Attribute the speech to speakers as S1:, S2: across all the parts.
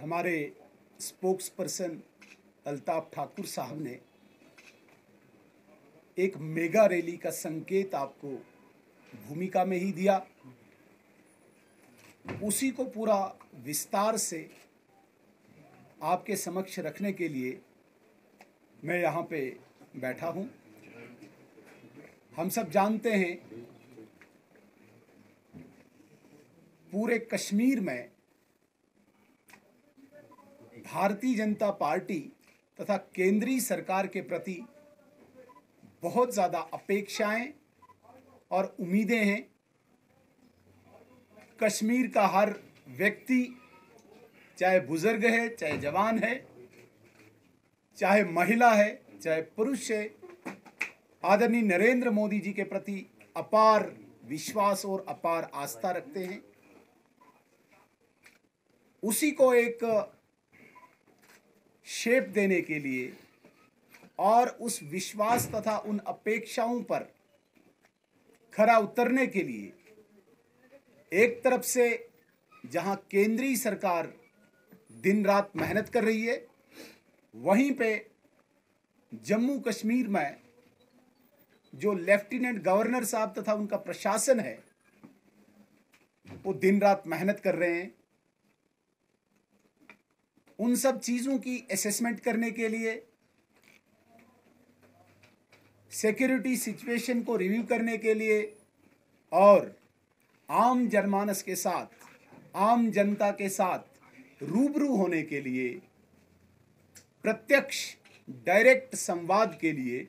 S1: हमारे spokes person Altaf Thakur साहब ने एक मेगा रैली का संकेत आपको भूमिका में ही दिया। उसी को पूरा विस्तार से आपके समक्ष रखने के लिए मैं यहाँ पे बैठा हूँ। हम सब जानते हैं पूरे कश्मीर में भारतीय जनता पार्टी तथा केंद्रीय सरकार के प्रति बहुत ज़्यादा अपेक्षाएं और उम्मीदें हैं। कश्मीर का हर व्यक्ति, चाहे बुजुर्ग है, चाहे जवान है, चाहे महिला है, चाहे पुरुष है, आदरणीय नरेंद्र मोदी जी के प्रति अपार विश्वास और अपार आस्था रखते हैं। उसी को एक शेप देने के लिए और उस विश्वास तथा उन अपेक्षाओं पर खरा उतरने के लिए एक तरफ से जहां केंद्रीय सरकार दिन रात मेहनत कर रही है, वहीं पे जम्मू कश्मीर में जो लेफ्टिनेंट गवर्नर साहब तथा उनका प्रशासन है वो दिन रात मेहनत कर रहे हैं। उन सब चीज़ों की असेसमेंट करने के लिए, सिक्योरिटी सिचुएशन को रिव्यू करने के लिए और आम जनमानस के साथ, आम जनता के साथ रूबरू होने के लिए, प्रत्यक्ष डायरेक्ट संवाद के लिए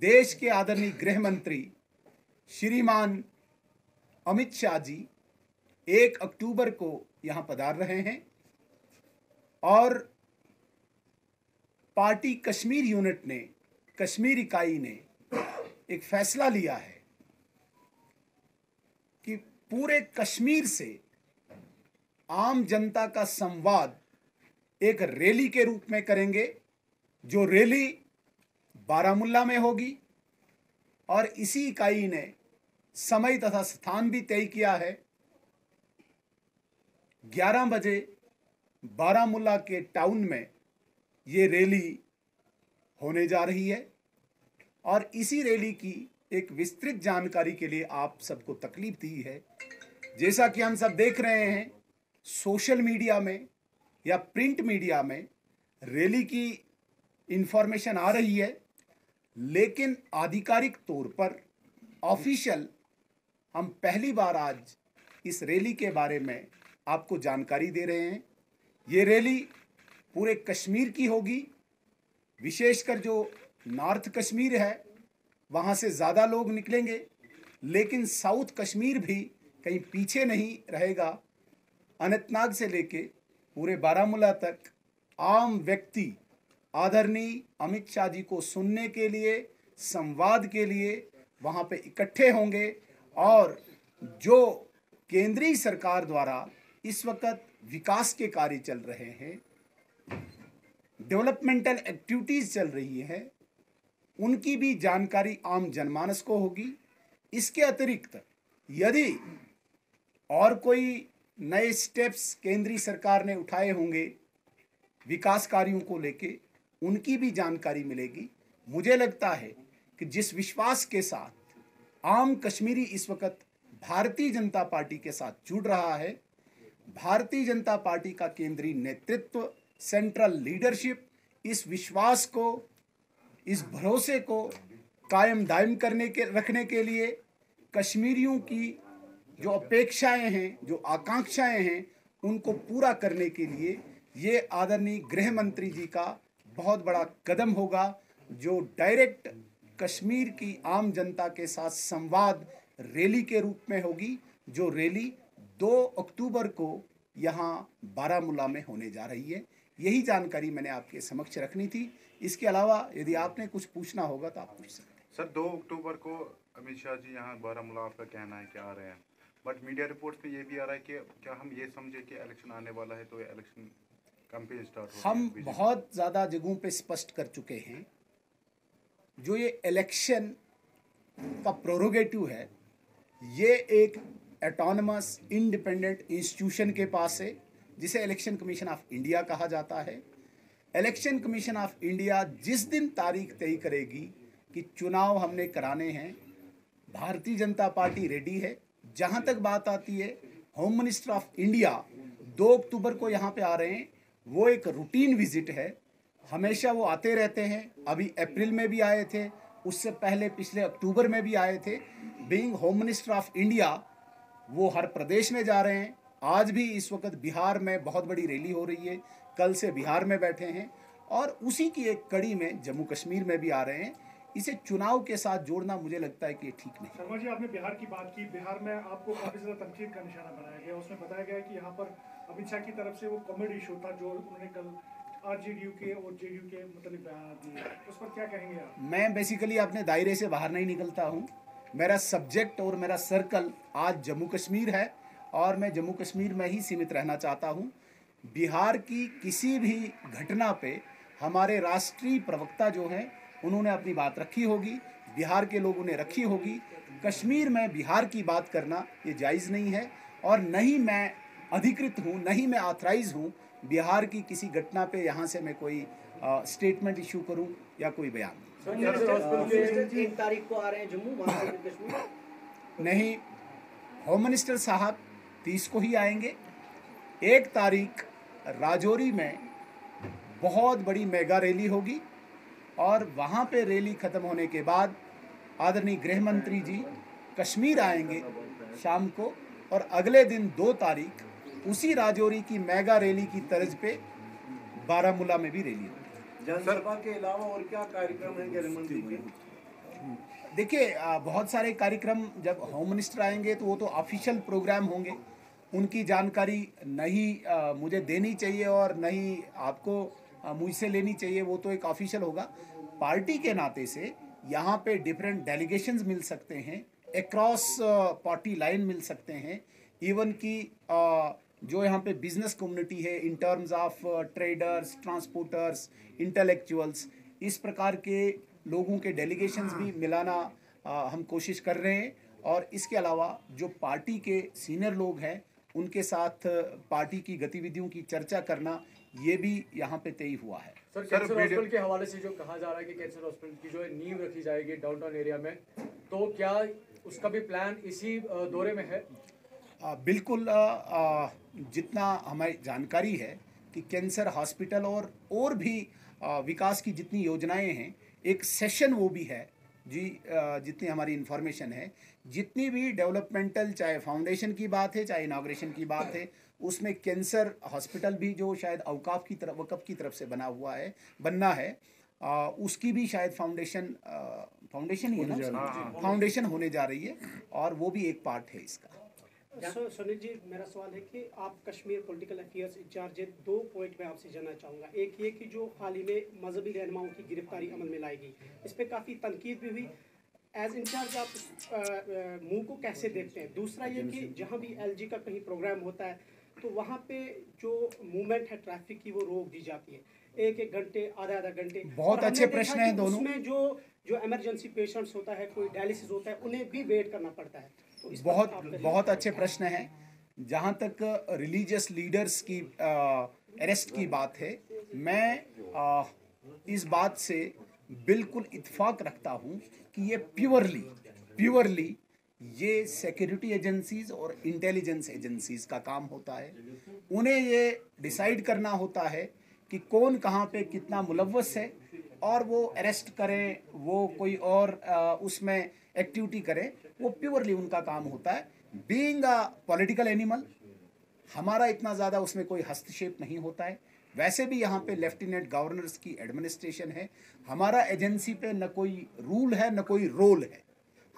S1: देश के आदरणीय गृह मंत्री श्रीमान अमित शाह जी 1 अक्टूबर को यहाँ पधार रहे हैं और पार्टी कश्मीर यूनिट ने, कश्मीर इकाई ने एक फैसला लिया है कि पूरे कश्मीर से आम जनता का संवाद एक रैली के रूप में करेंगे, जो रैली बारामुल्ला में होगी। और इसी इकाई ने समय तथा स्थान भी तय किया है। 11 बजे बारामुल्ला के टाउन में ये रैली होने जा रही है और इसी रैली की एक विस्तृत जानकारी के लिए आप सबको तकलीफ दी है। जैसा कि हम सब देख रहे हैं सोशल मीडिया में या प्रिंट मीडिया में रैली की इंफॉर्मेशन आ रही है, लेकिन आधिकारिक तौर पर ऑफिशियल हम पहली बार आज इस रैली के बारे में आपको जानकारी दे रहे हैं। ये रैली पूरे कश्मीर की होगी, विशेषकर जो नॉर्थ कश्मीर है वहाँ से ज़्यादा लोग निकलेंगे, लेकिन साउथ कश्मीर भी कहीं पीछे नहीं रहेगा। अनंतनाग से लेके पूरे बारामूला तक आम व्यक्ति आदरणीय अमित शाह जी को सुनने के लिए, संवाद के लिए वहाँ पे इकट्ठे होंगे और जो केंद्रीय सरकार द्वारा इस वक्त विकास के कार्य चल रहे हैं, डेवलपमेंटल एक्टिविटीज़ चल रही है, उनकी भी जानकारी आम जनमानस को होगी। इसके अतिरिक्त यदि और कोई नए स्टेप्स केंद्रीय सरकार ने उठाए होंगे विकास कार्यों को लेके, उनकी भी जानकारी मिलेगी। मुझे लगता है कि जिस विश्वास के साथ आम कश्मीरी इस वक्त भारतीय जनता पार्टी के साथ जुड़ रहा है, भारतीय जनता पार्टी का केंद्रीय नेतृत्व, सेंट्रल लीडरशिप इस विश्वास को, इस भरोसे को कायम दायम रखने के लिए, कश्मीरियों की जो अपेक्षाएं हैं, जो आकांक्षाएं हैं, उनको पूरा करने के लिए ये आदरणीय गृह मंत्री जी का बहुत बड़ा कदम होगा, जो डायरेक्ट कश्मीर की आम जनता के साथ संवाद रैली के रूप में होगी, जो रैली 2 अक्टूबर को यहाँ बारामूला में होने जा रही है। यही जानकारी मैंने आपके समक्ष रखनी थी। इसके अलावा यदि आपने कुछ पूछना होगा तो आप पूछ सकते हैं।
S2: सर, 2 अक्टूबर को अमित शाह जी यहाँ बारामूला, आपका कहना है कि आ रहे हैं, बट मीडिया रिपोर्ट्स में ये भी आ रहा है कि क्या हम ये समझे कि इलेक्शन आने वाला है तो ये इलेक्शन कैंपेन स्टार्ट हो?
S1: हम बहुत ज़्यादा जगहों पे स्पष्ट कर चुके हैं, जो ये इलेक्शन का प्रोरोगेटिव है, ये एक ऑटोनमस इंडिपेंडेंट इंस्टीट्यूशन के पास है, जिसे इलेक्शन कमीशन ऑफ इंडिया कहा जाता है। इलेक्शन कमीशन ऑफ इंडिया जिस दिन तारीख तय करेगी कि चुनाव हमने कराने हैं, भारतीय जनता पार्टी रेडी है। जहां तक बात आती है, होम मिनिस्टर ऑफ इंडिया 2 अक्टूबर को यहाँ पे आ रहे हैं। वो एक रूटीन विजिट है, हमेशा वो आते रहते हैं। अभी अप्रैल में भी आए थे, उससे पहले पिछले अक्टूबर में भी आए थे। Being home minister of India वो हर प्रदेश में जा रहे हैं। आज भी इस वक्त बिहार में बहुत बड़ी रैली हो रही है, कल से बिहार में बैठे हैं, और उसी की एक कड़ी में जम्मू कश्मीर में भी आ रहे हैं। इसे चुनाव के साथ जोड़ना मुझे लगता है कि ये ठीक नहीं।
S3: शर्मा जी, आपने बिहार की बात की। बिहार में आपको काफी ज्यादा तनकीद का निशाना बनाया गया। उसमें बताया गया कि यहाँ पर अमित शाह की तरफ से वो कॉमेडी शो था जो उन्होंने कल आरजेडीयू के और जेडीयू के मतलब बयान दिए, उस पर क्या कहेंगे आप?
S1: मैं बेसिकली अपने दायरे से बाहर नहीं निकलता हूँ। मेरा सब्जेक्ट और मेरा सर्कल आज जम्मू कश्मीर है और मैं जम्मू कश्मीर में ही सीमित रहना चाहता हूँ। बिहार की किसी भी घटना पे हमारे राष्ट्रीय प्रवक्ता जो हैं उन्होंने अपनी बात रखी होगी, बिहार के लोगों ने रखी होगी। कश्मीर में बिहार की बात करना ये जायज़ नहीं है, और न ही मैं अधिकृत हूँ, न ही मैं ऑथराइज हूँ बिहार की किसी घटना पे यहाँ से मैं कोई स्टेटमेंट इशू करूँ या कोई बयान।
S4: 1 तारीख को आ रहे हैं जम्मू, वहाँ से कश्मीर
S1: नहीं, होम मिनिस्टर साहब 30 को ही आएंगे। 1 तारीख राजौरी में बहुत बड़ी मेगा रैली होगी, और वहाँ पे रैली ख़त्म होने के बाद आदरणीय गृह मंत्री जी कश्मीर आएंगे शाम को, और अगले दिन 2 तारीख उसी राजौरी की मेगा रैली की तर्ज पे बारामूला में भी रैली होगी।
S4: जनसभा के अलावा और क्या कार्यक्रम है गृह मंत्री के?
S1: देखिए, बहुत सारे कार्यक्रम, जब होम मिनिस्टर आएंगे तो वो तो ऑफिशियल प्रोग्राम होंगे, उनकी जानकारी नहीं मुझे देनी चाहिए और नहीं आपको मुझसे लेनी चाहिए, वो तो एक ऑफिशियल होगा। पार्टी के नाते से यहाँ पे डिफरेंट डेलीगेशंस मिल सकते हैं, अक्रॉस पार्टी लाइन मिल सकते हैं, इवन की जो यहाँ पे बिजनेस कम्युनिटी है in terms of traders, transporters, intellectuals, इस प्रकार के लोगों के डेलीगेशंस भी मिलाना हम कोशिश कर रहे हैं। और इसके अलावा जो पार्टी के सीनियर लोग हैं उनके साथ पार्टी की गतिविधियों की चर्चा करना, ये भी यहाँ पे तय हुआ है।
S5: सर, कैंसर हॉस्पिटल के हवाले से जो कहा जा रहा है कि कैंसर हॉस्पिटल की जो है नींव रखी जाएगी डाउनटाउन एरिया में, तो क्या उसका भी प्लान इसी दौरे में है?
S1: बिल्कुल, जितना हमें जानकारी है कि कैंसर हॉस्पिटल और भी विकास की जितनी योजनाएं हैं, एक सेशन वो भी है जी, जितनी हमारी इन्फॉर्मेशन है, जितनी भी डेवलपमेंटल, चाहे फाउंडेशन की बात है चाहे इनाग्रेशन की बात है, उसमें कैंसर हॉस्पिटल भी जो शायद औकाफ की तरफ, वक़फ़ की तरफ से बनना है, उसकी भी शायद फाउंडेशन ही है ना, फाउंडेशन होने जा रही है, और वो भी एक पार्ट है इसका।
S6: सुनील जी, मेरा सवाल है कि आप कश्मीर पॉलिटिकल अफेयर्स इंचार्ज है, 2 पॉइंट में आपसे जानना चाहूँगा। एक ये कि जो हाल ही में मजहबी रहनुमाओं की गिरफ्तारी अमल में लाएगी, इस पर काफ़ी तनकीद भी हुई। एज इंचार्ज आप मुँह को कैसे देखते हैं? दूसरा ये कि जहाँ भी LG का कहीं प्रोग्राम होता है तो वहाँ पे जो मूवमेंट है ट्रैफिक की, वो रोक दी जाती है 1-1 घंटे, आधा घंटे।
S1: बहुत अच्छे प्रश्न हैं दोनों।
S6: उसमें जो इमरजेंसी पेशेंट्स होता है, कोई डायलिसिस होता है, उन्हें भी वेट करना पड़ता है। तो
S1: बहुत अच्छे प्रश्न हैं। जहाँ तक रिलीजियस लीडर्स की अरेस्ट की बात है, मैं इस बात से बिल्कुल इत्फाक रखता हूँ कि ये प्योरली ये सिक्योरिटी एजेंसीज और इंटेलिजेंस एजेंसीज का काम होता है। उन्हें ये डिसाइड करना होता है कि कौन कहाँ पे कितना मुलव्वस है, और वो अरेस्ट करें, वो कोई और उसमें एक्टिविटी करें, वो प्योरली उनका काम होता है। बीइंग अ पॉलिटिकल एनिमल, हमारा इतना ज़्यादा उसमें कोई हस्तक्षेप नहीं होता है। वैसे भी यहाँ पे लेफ्टिनेंट गवर्नर्स की एडमिनिस्ट्रेशन है, हमारा एजेंसी पे न कोई रूल है न कोई रोल है।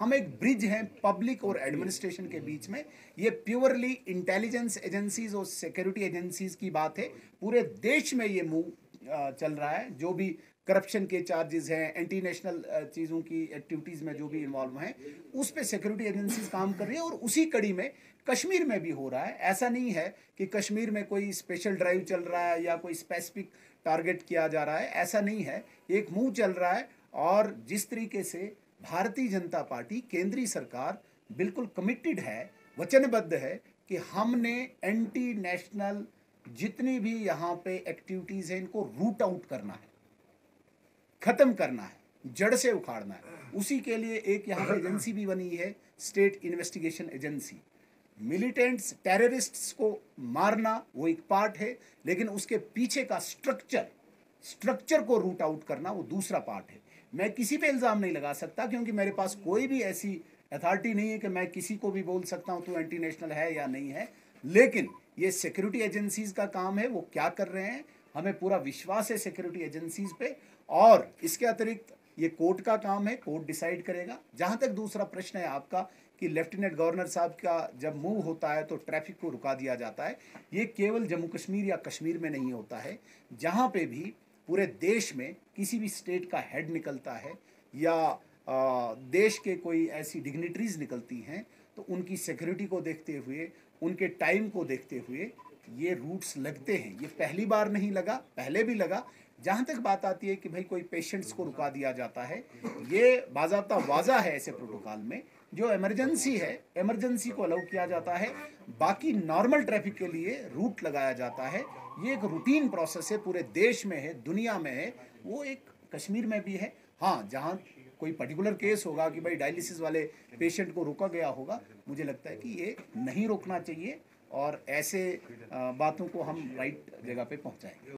S1: हम एक ब्रिज हैं पब्लिक और एडमिनिस्ट्रेशन के बीच में। ये प्योरली इंटेलिजेंस एजेंसीज और सिक्योरिटी एजेंसीज की बात है। पूरे देश में ये मूव चल रहा है। जो भी करप्शन के चार्जेस हैं, एंटी नेशनल चीज़ों की एक्टिविटीज़ में जो भी इन्वॉल्व हैं, उस पर सिक्योरिटी एजेंसीज काम कर रही है, और उसी कड़ी में कश्मीर में भी हो रहा है। ऐसा नहीं है कि कश्मीर में कोई स्पेशल ड्राइव चल रहा है या कोई स्पेसिफिक टारगेट किया जा रहा है, ऐसा नहीं है। एक मूव चल रहा है, और जिस तरीके से भारतीय जनता पार्टी, केंद्रीय सरकार बिल्कुल कमिटेड है, वचनबद्ध है कि हमने एंटी नेशनल जितनी भी यहाँ पे एक्टिविटीज़ हैं इनको रूट आउट करना है, ख़त्म करना है, जड़ से उखाड़ना है। उसी के लिए एक यहाँ पे एजेंसी भी बनी है, state investigation agency. Militants, terrorists को मारना वो एक पार्ट है, लेकिन उसके पीछे का स्ट्रक्चर को रूट आउट करना वो दूसरा पार्ट है। मैं किसी पे इल्ज़ाम नहीं लगा सकता, क्योंकि मेरे पास कोई भी ऐसी अथॉरिटी नहीं है कि मैं किसी को भी बोल सकता हूँ तो एंटी नेशनल है या नहीं है। लेकिन ये सिक्योरिटी एजेंसीज का काम है, वो क्या कर रहे हैं, हमें पूरा विश्वास है सिक्योरिटी एजेंसीज पे। और इसके अतिरिक्त ये कोर्ट का काम है, कोर्ट डिसाइड करेगा। जहाँ तक दूसरा प्रश्न है आपका कि लेफ्टिनेंट गवर्नर साहब का जब मूव होता है तो ट्रैफिक को रुका दिया जाता है, ये केवल जम्मू कश्मीर या कश्मीर में नहीं होता है। जहाँ पे भी पूरे देश में किसी भी स्टेट का हेड निकलता है या देश के कोई ऐसी डिग्निटरीज निकलती हैं, तो उनकी सिक्योरिटी को देखते हुए, उनके टाइम को देखते हुए ये रूट्स लगते हैं। ये पहली बार नहीं लगा, पहले भी लगा। जहाँ तक बात आती है कि भाई कोई पेशेंट्स को रुका दिया जाता है, ये बाज़ाब्ता वाज़ा है ऐसे प्रोटोकॉल में। जो इमरजेंसी है, इमरजेंसी को अलाउ किया जाता है, बाकी नॉर्मल ट्रैफिक के लिए रूट लगाया जाता है। ये एक रूटीन प्रोसेस है, पूरे देश में है, दुनिया में है, वो एक कश्मीर में भी है। हाँ, जहाँ कोई पर्टिकुलर केस होगा कि भाई डायलिसिस वाले पेशेंट को रोका गया होगा, मुझे लगता है कि ये नहीं रोकना चाहिए और ऐसे बातों को हम राइट जगह पे पहुंचाएंगे।